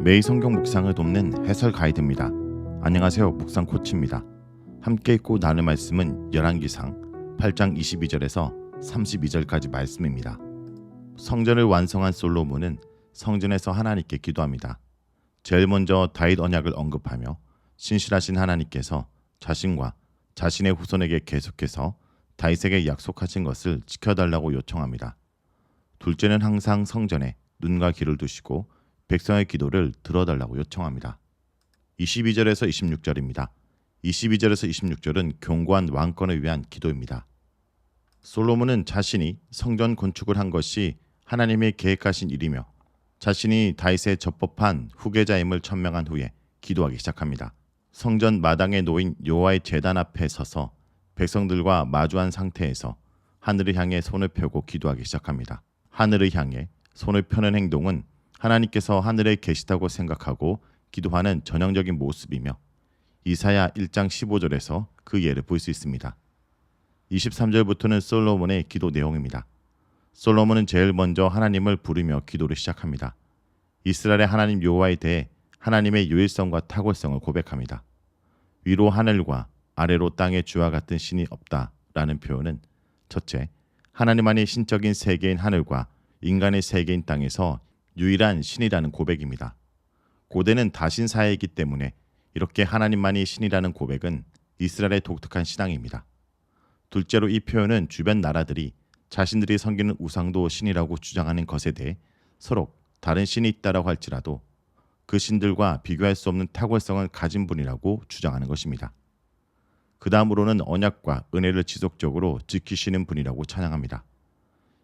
매일 성경 묵상을 돕는 해설 가이드입니다. 안녕하세요. 묵상 코치입니다. 함께 읽고 나눌 말씀은 열왕기상 8장 22절에서 32절까지 말씀입니다. 성전을 완성한 솔로몬은 성전에서 하나님께 기도합니다. 제일 먼저 다윗 언약을 언급하며 신실하신 하나님께서 자신과 자신의 후손에게 계속해서 다윗에게 약속하신 것을 지켜달라고 요청합니다. 둘째는 항상 성전에 눈과 귀를 두시고 백성의 기도를 들어달라고 요청합니다. 22절에서 26절입니다. 22절에서 26절은 견고한 왕권을 위한 기도입니다. 솔로몬은 자신이 성전 건축을 한 것이 하나님이 계획하신 일이며 자신이 다윗의 적법한 후계자임을 천명한 후에 기도하기 시작합니다. 성전 마당에 놓인 여호와의 제단 앞에 서서 백성들과 마주한 상태에서 하늘을 향해 손을 펴고 기도하기 시작합니다. 하늘을 향해 손을 펴는 행동은 하나님께서 하늘에 계시다고 생각하고 기도하는 전형적인 모습이며 이사야 1장 15절에서 그 예를 볼 수 있습니다. 23절부터는 솔로몬의 기도 내용입니다. 솔로몬은 제일 먼저 하나님을 부르며 기도를 시작합니다. 이스라엘의 하나님 여호와에 대해 하나님의 유일성과 탁월성을 고백합니다. 위로 하늘과 아래로 땅의 주와 같은 신이 없다라는 표현은 첫째, 하나님만이 신적인 세계인 하늘과 인간의 세계인 땅에서 유일한 신이라는 고백입니다. 고대는 다신사회이기 때문에 이렇게 하나님만이 신이라는 고백은 이스라엘의 독특한 신앙입니다. 둘째로 이 표현은 주변 나라들이 자신들이 섬기는 우상도 신이라고 주장하는 것에 대해 서로 다른 신이 있다라고 할지라도 그 신들과 비교할 수 없는 탁월성을 가진 분이라고 주장하는 것입니다. 그 다음으로는 언약과 은혜를 지속적으로 지키시는 분이라고 찬양합니다.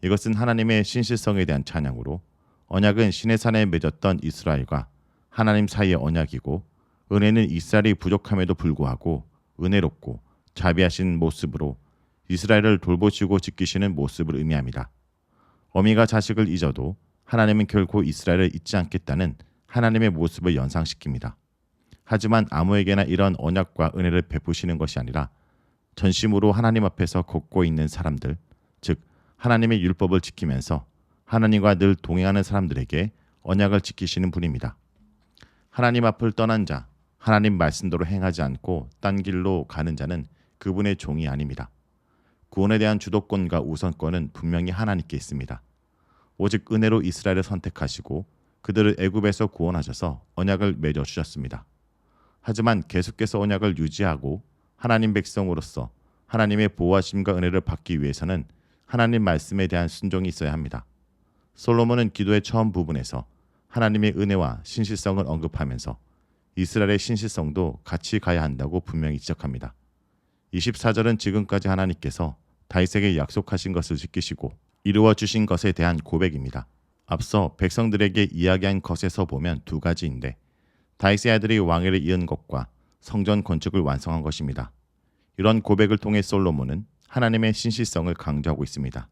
이것은 하나님의 신실성에 대한 찬양으로 언약은 시내산에 맺었던 이스라엘과 하나님 사이의 언약이고 은혜는 이스라엘이 부족함에도 불구하고 은혜롭고 자비하신 모습으로 이스라엘을 돌보시고 지키시는 모습을 의미합니다. 어미가 자식을 잊어도 하나님은 결코 이스라엘을 잊지 않겠다는 하나님의 모습을 연상시킵니다. 하지만 아무에게나 이런 언약과 은혜를 베푸시는 것이 아니라 전심으로 하나님 앞에서 걷고 있는 사람들, 즉 하나님의 율법을 지키면서 하나님과 늘 동행하는 사람들에게 언약을 지키시는 분입니다. 하나님 앞을 떠난 자, 하나님 말씀대로 행하지 않고 딴 길로 가는 자는 그분의 종이 아닙니다. 구원에 대한 주도권과 우선권은 분명히 하나님께 있습니다. 오직 은혜로 이스라엘을 선택하시고 그들을 애굽에서 구원하셔서 언약을 맺어주셨습니다. 하지만 계속해서 언약을 유지하고 하나님 백성으로서 하나님의 보호하심과 은혜를 받기 위해서는 하나님 말씀에 대한 순종이 있어야 합니다. 솔로몬은 기도의 처음 부분에서 하나님의 은혜와 신실성을 언급하면서 이스라엘의 신실성도 같이 가야 한다고 분명히 지적합니다. 24절은 지금까지 하나님께서 다윗에게 약속하신 것을 지키시고 이루어 주신 것에 대한 고백입니다. 앞서 백성들에게 이야기한 것에서 보면 두 가지인데 다윗의 아들이 왕위를 이은 것과 성전 건축을 완성한 것입니다. 이런 고백을 통해 솔로몬은 하나님의 신실성을 강조하고 있습니다.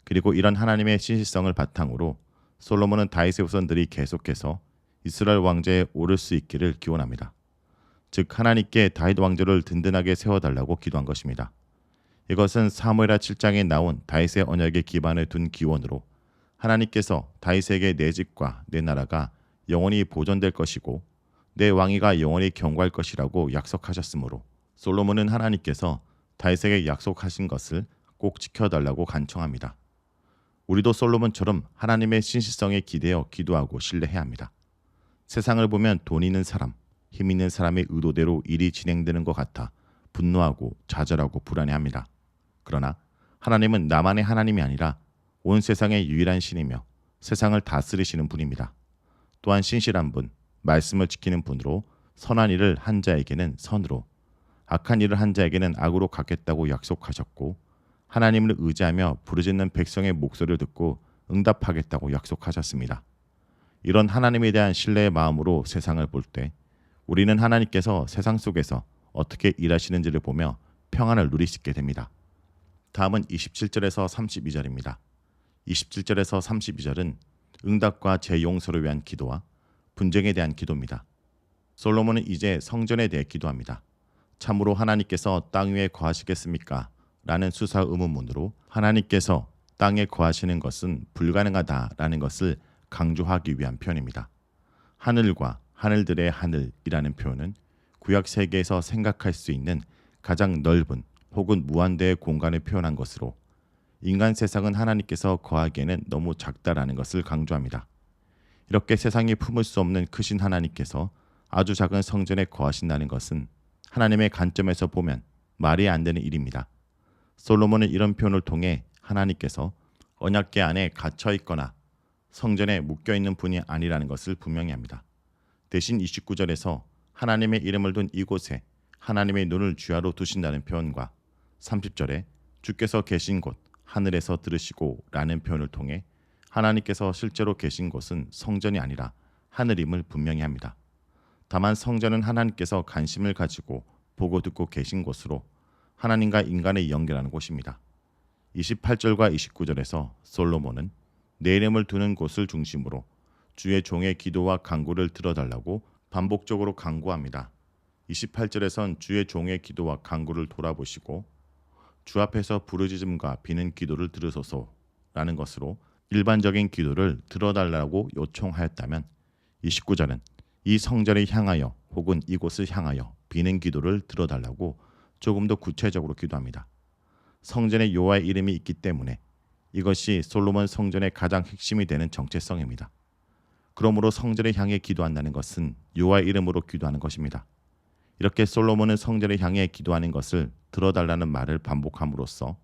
그리고 이런 하나님의 신실성을 바탕으로 솔로몬은 다윗의 후손들이 계속해서 이스라엘 왕제에 오를 수 있기를 기원합니다. 즉 하나님께 다윗 왕조를 든든하게 세워달라고 기도한 것입니다. 이것은 사무엘하 7장에 나온 다윗의 언약에 기반을 둔 기원으로 하나님께서 다윗에게 내 집과 내 나라가 영원히 보존될 것이고 내 왕위가 영원히 경고할 것이라고 약속하셨으므로 솔로몬은 하나님께서 다윗에게 약속하신 것을 꼭 지켜달라고 간청합니다. 우리도 솔로몬처럼 하나님의 신실성에 기대어 기도하고 신뢰해야 합니다. 세상을 보면 돈 있는 사람, 힘 있는 사람의 의도대로 일이 진행되는 것 같아 분노하고 좌절하고 불안해합니다. 그러나 하나님은 나만의 하나님이 아니라 온 세상의 유일한 신이며 세상을 다스리시는 분입니다. 또한 신실한 분, 말씀을 지키는 분으로 선한 일을 한 자에게는 선으로, 악한 일을 한 자에게는 악으로 갚겠다고 약속하셨고 하나님을 의지하며 부르짖는 백성의 목소리를 듣고 응답하겠다고 약속하셨습니다. 이런 하나님에 대한 신뢰의 마음으로 세상을 볼 때 우리는 하나님께서 세상 속에서 어떻게 일하시는지를 보며 평안을 누릴 수 있게 됩니다. 다음은 27절에서 32절입니다. 27절에서 32절은 응답과 재용서를 위한 기도와 분쟁에 대한 기도입니다. 솔로몬은 이제 성전에 대해 기도합니다. 참으로 하나님께서 땅 위에 거하시겠습니까? 라는 수사 의문문으로 하나님께서 땅에 거하시는 것은 불가능하다라는 것을 강조하기 위한 표현입니다. 하늘과 하늘들의 하늘이라는 표현은 구약 세계에서 생각할 수 있는 가장 넓은 혹은 무한대의 공간을 표현한 것으로 인간 세상은 하나님께서 거하기에는 너무 작다라는 것을 강조합니다. 이렇게 세상이 품을 수 없는 크신 하나님께서 아주 작은 성전에 거하신다는 것은 하나님의 관점에서 보면 말이 안 되는 일입니다. 솔로몬은 이런 표현을 통해 하나님께서 언약궤 안에 갇혀 있거나 성전에 묶여 있는 분이 아니라는 것을 분명히 합니다. 대신 29절에서 하나님의 이름을 둔 이곳에 하나님의 눈을 주야로 두신다는 표현과 30절에 주께서 계신 곳 하늘에서 들으시고 라는 표현을 통해 하나님께서 실제로 계신 곳은 성전이 아니라 하늘임을 분명히 합니다. 다만 성전은 하나님께서 관심을 가지고 보고 듣고 계신 곳으로 하나님과 인간을 연결하는 곳입니다. 28절과 29절에서 솔로몬은 내 이름을 두는 곳을 중심으로 주의 종의 기도와 간구를 들어달라고 반복적으로 간구합니다. 28절에선 주의 종의 기도와 간구를 돌아보시고 주 앞에서 부르짖음과 비는 기도를 들으소서라는 것으로 일반적인 기도를 들어달라고 요청하였다면 29절은 이 성전을 향하여 혹은 이곳을 향하여 비는 기도를 들어달라고 조금 더 구체적으로 기도합니다. 성전에 여호와의 이름이 있기 때문에 이것이 솔로몬 성전의 가장 핵심이 되는 정체성입니다. 그러므로 성전을 향해 기도한다는 것은 여호와의 이름으로 기도하는 것입니다. 이렇게 솔로몬은 성전을 향해 기도하는 것을 들어달라는 말을 반복함으로써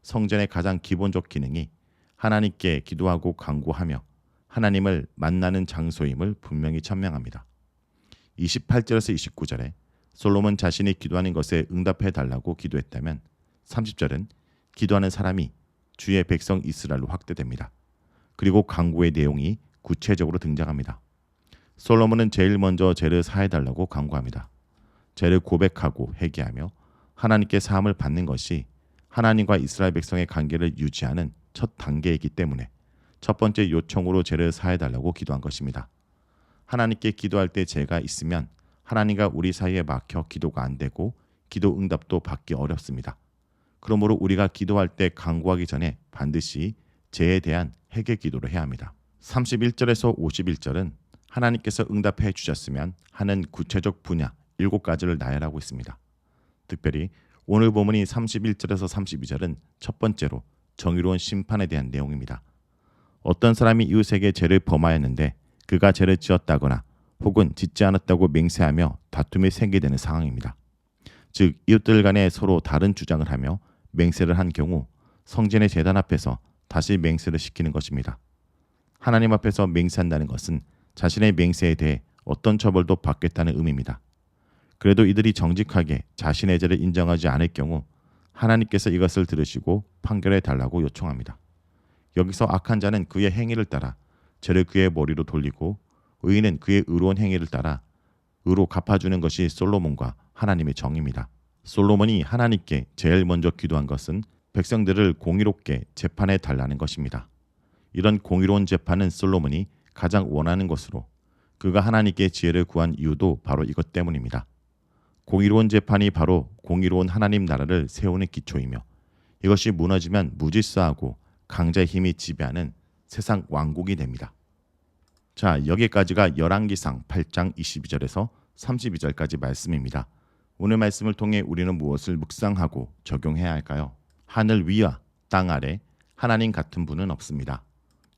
성전의 가장 기본적 기능이 하나님께 기도하고 간구하며 하나님을 만나는 장소임을 분명히 천명합니다. 28절에서 29절에 솔로몬 자신이 기도하는 것에 응답해 달라고 기도했다면 30절은 기도하는 사람이 주의 백성 이스라엘로 확대됩니다. 그리고 간구의 내용이 구체적으로 등장합니다. 솔로몬은 제일 먼저 죄를 사해 달라고 간구합니다. 죄를 고백하고 회개하며 하나님께 사함을 받는 것이 하나님과 이스라엘 백성의 관계를 유지하는 첫 단계이기 때문에 첫 번째 요청으로 죄를 사해 달라고 기도한 것입니다. 하나님께 기도할 때 죄가 있으면 하나님과 우리 사이에 막혀 기도가 안 되고 기도 응답도 받기 어렵습니다. 그러므로 우리가 기도할 때 간구하기 전에 반드시 죄에 대한 회개 기도를 해야 합니다. 31절에서 51절은 하나님께서 응답해 주셨으면 하는 구체적 분야 7가지를 나열하고 있습니다. 특별히 오늘 본문이 31절에서 32절은 첫 번째로 정의로운 심판에 대한 내용입니다. 어떤 사람이 이웃에게 죄를 범하였는데 그가 죄를 지었다거나 혹은 짓지 않았다고 맹세하며 다툼이 생기되는 상황입니다. 즉 이웃들 간에 서로 다른 주장을 하며 맹세를 한 경우 성전의 제단 앞에서 다시 맹세를 시키는 것입니다. 하나님 앞에서 맹세한다는 것은 자신의 맹세에 대해 어떤 처벌도 받겠다는 의미입니다. 그래도 이들이 정직하게 자신의 죄를 인정하지 않을 경우 하나님께서 이것을 들으시고 판결해 달라고 요청합니다. 여기서 악한 자는 그의 행위를 따라 죄를 그의 머리로 돌리고 의인은 그의 의로운 행위를 따라 의로 갚아주는 것이 솔로몬과 하나님의 정의입니다. 솔로몬이 하나님께 제일 먼저 기도한 것은 백성들을 공의롭게 재판해 달라는 것입니다. 이런 공의로운 재판은 솔로몬이 가장 원하는 것으로 그가 하나님께 지혜를 구한 이유도 바로 이것 때문입니다. 공의로운 재판이 바로 공의로운 하나님 나라를 세우는 기초이며 이것이 무너지면 무질서하고 강자의 힘이 지배하는 세상 왕국이 됩니다. 자, 여기까지가 열왕기상 8장 22절에서 32절까지 말씀입니다. 오늘 말씀을 통해 우리는 무엇을 묵상하고 적용해야 할까요? 하늘 위와 땅 아래 하나님 같은 분은 없습니다.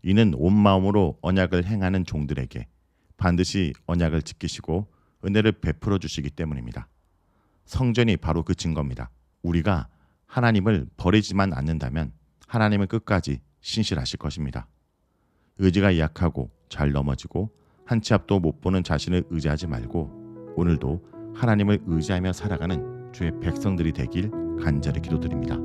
이는 온 마음으로 언약을 행하는 종들에게 반드시 언약을 지키시고 은혜를 베풀어 주시기 때문입니다. 성전이 바로 그 증거입니다. 우리가 하나님을 버리지만 않는다면 하나님은 끝까지 신실하실 것입니다. 의지가 약하고 잘 넘어지고 한 치 앞도 못 보는 자신을 의지하지 말고 오늘도 하나님을 의지하며 살아가는 주의 백성들이 되길 간절히 기도드립니다.